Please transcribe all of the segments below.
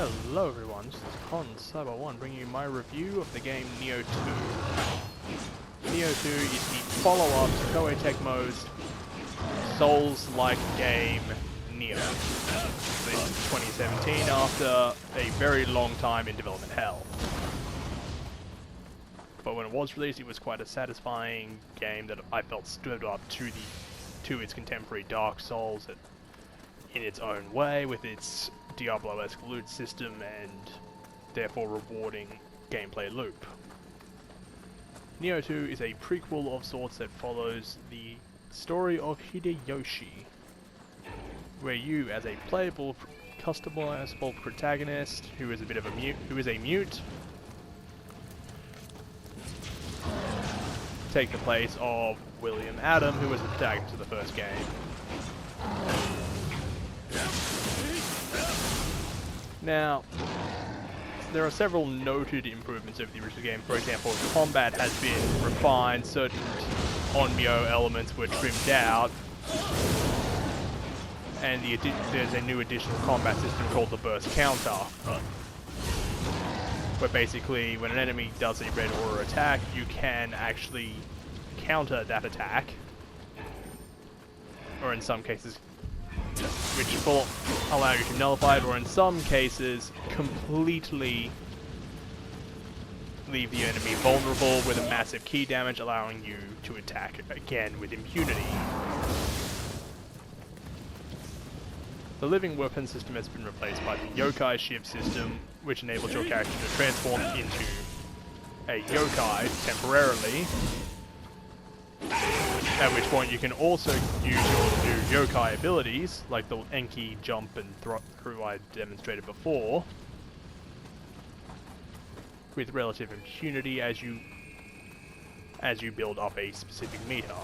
Hello everyone, this is Con Cyber 1 bringing you my review of the game Nioh 2. Nioh 2 is the follow-up to Koei Tecmo's Souls-like game Nioh, released in 2017 after a very long time in development hell. But when it was released, it was quite a satisfying game that I felt stood up to its contemporary Dark Souls in its own way, with its Diablo-esque loot system and therefore rewarding gameplay loop. Nioh 2 is a prequel of sorts that follows the story of Hideyoshi, where you, as a playable, customizable protagonist who is a mute, take the place of William Adam, who was the protagonist of the first game. Now, there are several noted improvements over the original game. For example, combat has been refined, certain Onmyo elements were trimmed out, and there's a new additional combat system called the burst counter, where basically when an enemy does a red aura attack, you can actually counter that attack, or in some cases which will allow you to nullify it, or in some cases completely leave the enemy vulnerable with a massive key damage, allowing you to attack again with impunity. The living weapon system has been replaced by the yokai shift system, which enables your character to transform into a yokai temporarily, at which point you can also use your new yokai abilities, like the Enki jump and through I demonstrated before, with relative impunity as you build up a specific meter.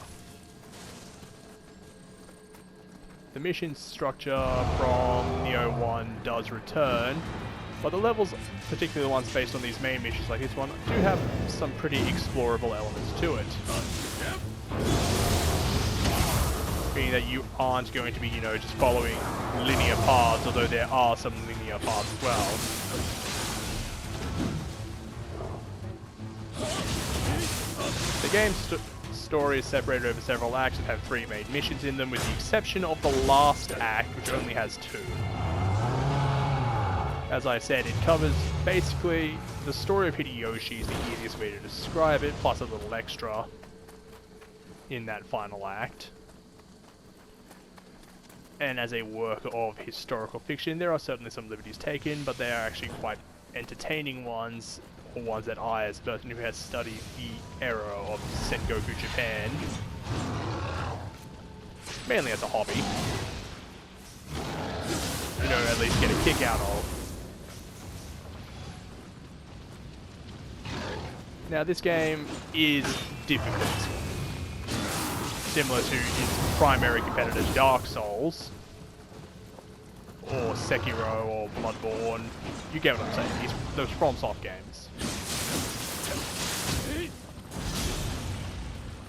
The mission structure from Nioh 1 does return, but the levels, particularly the ones based on these main missions like this one, do have some pretty explorable elements to it. Meaning that you aren't going to be, just following linear paths, although there are some linear paths as well. The game's story is separated over several acts and have 3 main missions in them, with the exception of the last act, which only has 2. As I said, it covers basically the story of Hideyoshi is the easiest way to describe it, plus a little extra in that final act. And as a work of historical fiction, there are certainly some liberties taken, but they are actually quite entertaining ones, or ones that I, as a person who has studied the era of Sengoku Japan, mainly as a hobby, at least get a kick out of. Now, this game is difficult, similar to its primary competitor Dark Souls, or Sekiro, or Bloodborne. You get what I'm saying, those FromSoft games.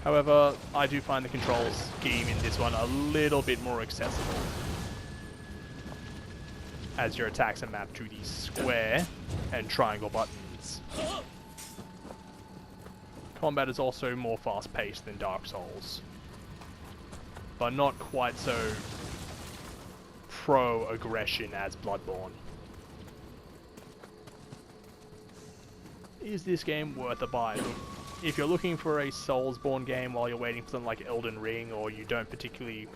However, I do find the control scheme in this one a little bit more accessible, as your attacks are mapped to the square and triangle buttons. Combat is also more fast-paced than Dark Souls, but not quite so pro-aggression as Bloodborne. Is this game worth a buy? If you're looking for a Soulsborne game while you're waiting for something like Elden Ring, or you don't particularly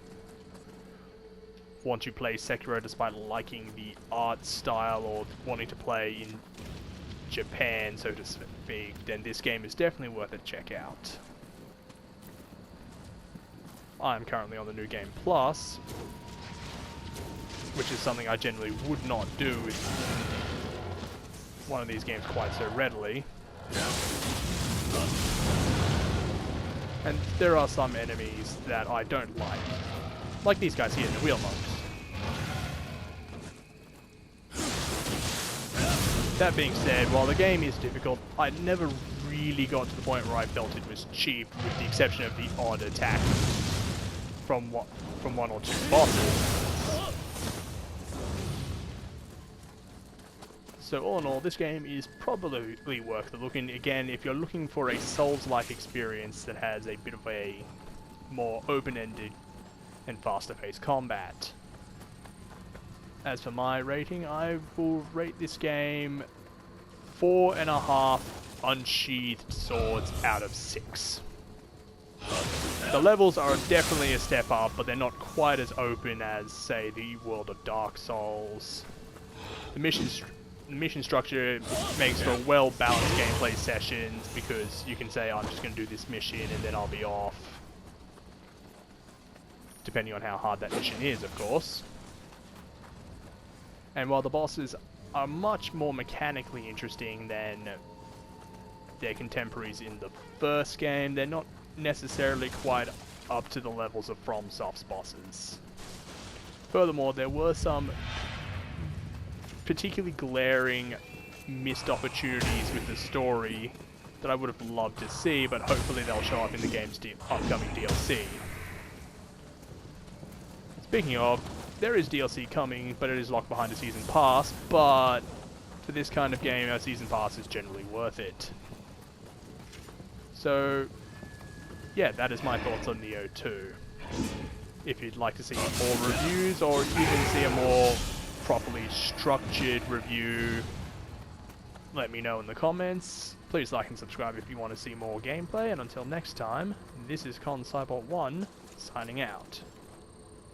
want to play Sekiro despite liking the art style or wanting to play in Japan, so to speak, then this game is definitely worth a check out. I'm currently on the New Game Plus, which is something I generally would not do with one of these games quite so readily. And there are some enemies that I don't like these guys here, the wheel monks. That being said, while the game is difficult, I never really got to the point where I felt it was cheap, with the exception of the odd attack from one or two bosses. So all in all, this game is probably worth the looking. Again, if you're looking for a Souls-like experience that has a bit of a more open-ended and faster-paced combat. As for my rating, I will rate this game 4.5 unsheathed swords out of 6. The levels are definitely a step up, but they're not quite as open as, say, the world of Dark Souls. The mission structure makes for well-balanced gameplay sessions, because you can say, I'm just going to do this mission and then I'll be off. Depending on how hard that mission is, of course. And while the bosses are much more mechanically interesting than their contemporaries in the first game, they're not necessarily quite up to the levels of FromSoft's bosses. Furthermore, there were some particularly glaring missed opportunities with the story that I would have loved to see, but hopefully they'll show up in the game's upcoming DLC. Speaking of, there is DLC coming, but it is locked behind a Season Pass, but for this kind of game, a Season Pass is generally worth it. So, yeah, that is my thoughts on Nioh 2. If you'd like to see more reviews, or even see a more properly structured review, let me know in the comments. Please like and subscribe if you want to see more gameplay, and until next time, this is ConCybot1, signing out.